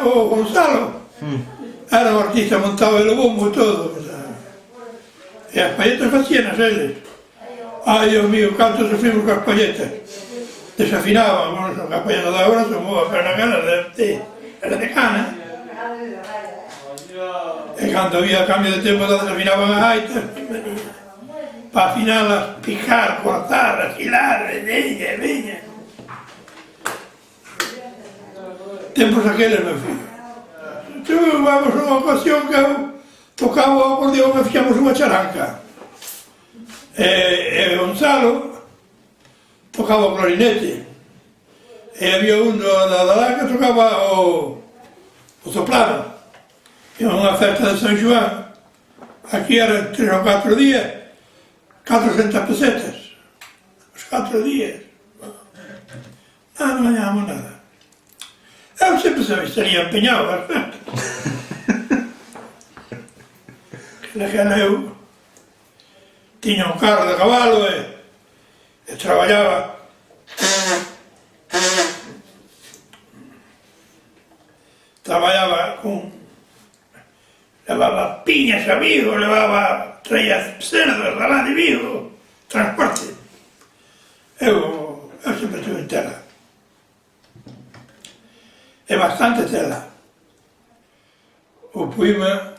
o Gonzalo, era un artista montado en el bombo y todo. E as palletas facíanas eles. Ai, Dios mío, canto sufrimos coas palletas. Desafinaban, bueno, as palletas de agora son boas, pero naquelas era de cana. E cando había cambio de tempo, desafinaban as gaitas. Para afinalas, picar, cortar, afilar, veña. Tempos aqueles, meu fillo. Tuvamos unha ocasión que tocaba o acordeón e fixamos unha charanca. E Gonzalo tocaba o clarinete. E había un da lá que tocaba o soprano. E unha festa de San Xoán. Aquí eran 3 ou 4 días, 400 pesetas. Os 4 días. Non gañábamos nada. Eu sempre estaría empeñado nas festas. Naquela eu tiña un carro de cabalo e traballaba. Traballaba levaba piñas a Vigo, traía cerdos de lá de Vigo, transporte. Eu sempre estuve en tela. E bastante tela. O poema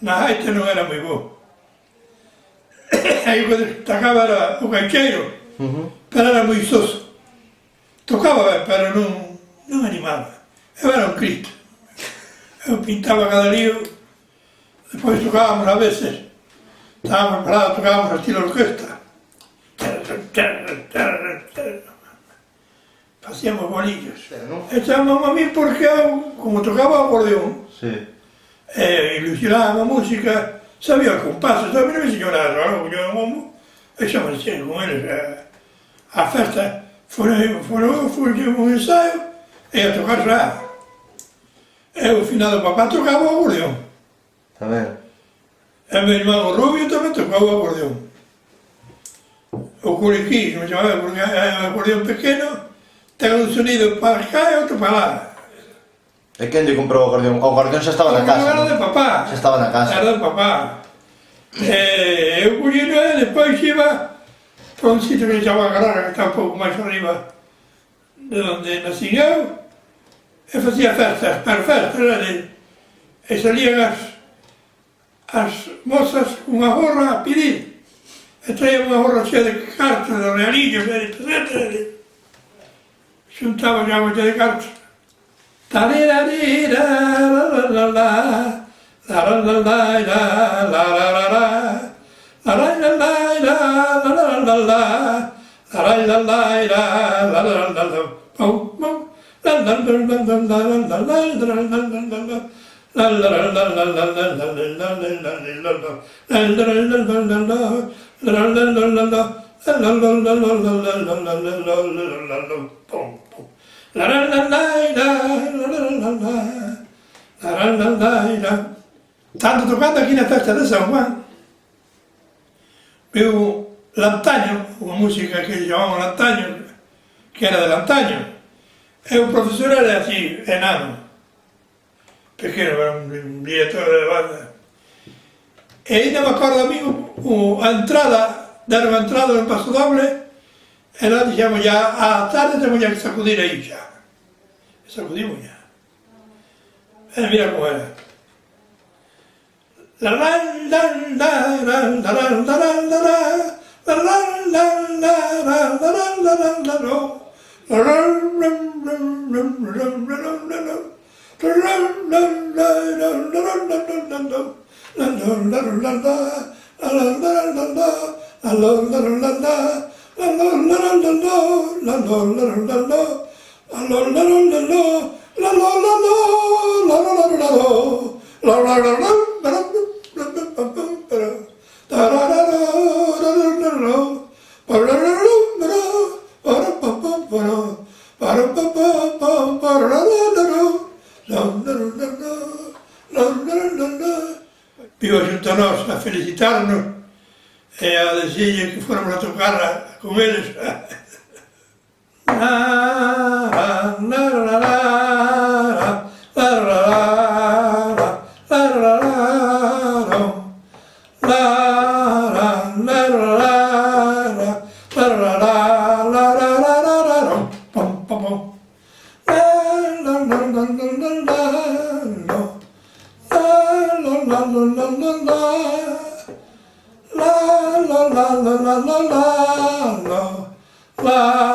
na gaita non era moi bo. Aí o que destacaba era o gaiqueiro, pero era moi soso. Tocaba ben, pero non animaba. Eu era un Cristo. Eu pintaba cada lío, depois tocábamos a veces, estábamos parados, tocábamos estilo orquesta. Facíamos bolillos. E chamaban a mí porque eu, como tocaba o acordeón, ilusionaba a música, sabía os compases, a mí non me enseñou nada, e xa me enseñei con eles a festa. Foi un ensaio e a tocar xa. E o finado papá tocaba o acordeón. E meu irmão Rubio tamén tocaba o acordeón. O curiquí, me chamaba, porque é un acordeón pequeno, ten un sonido para cá e outro para lá. E quen lle comprou o acordeón? O acordeón xa estaba na casa, non? Era de papá. Xa estaba na casa. Era de papá. E eu collino e despois iba para un sitio que se chama Carrara, que está un pouco máis arriba de onde nací eu, e facía festas, pero festas, e salían as mozas cunha gorra a pedir, e traían unha gorra chea de cartas, de realillos, de pesetas, xuntaban a moita de cartas. Tarirarira, la la la la, la la la la, la la la la, la la la la, la la la la, la la la la, la la la la, pum pum, la la la la la la la la la la la. La la la la la la la la la la la. Tanto tocando aquí na festa de San Juan, veo Lantaño, unha música que chamamos Lantaño, que era de Lantaño, e o profesor era así, enano, pequeno, era un director de banda. E ainda me acordo a mí a entrada, deron a entrada no paso doble, e nós dixemos ya, a tarde temos ya que sacudir aí xa. E sacudimos ya. E mira como era. La la la la la la la la la la la la la la la la Vivo xunto a nós a felicitarnos e a decirlle que fóramos a tocar con eles. la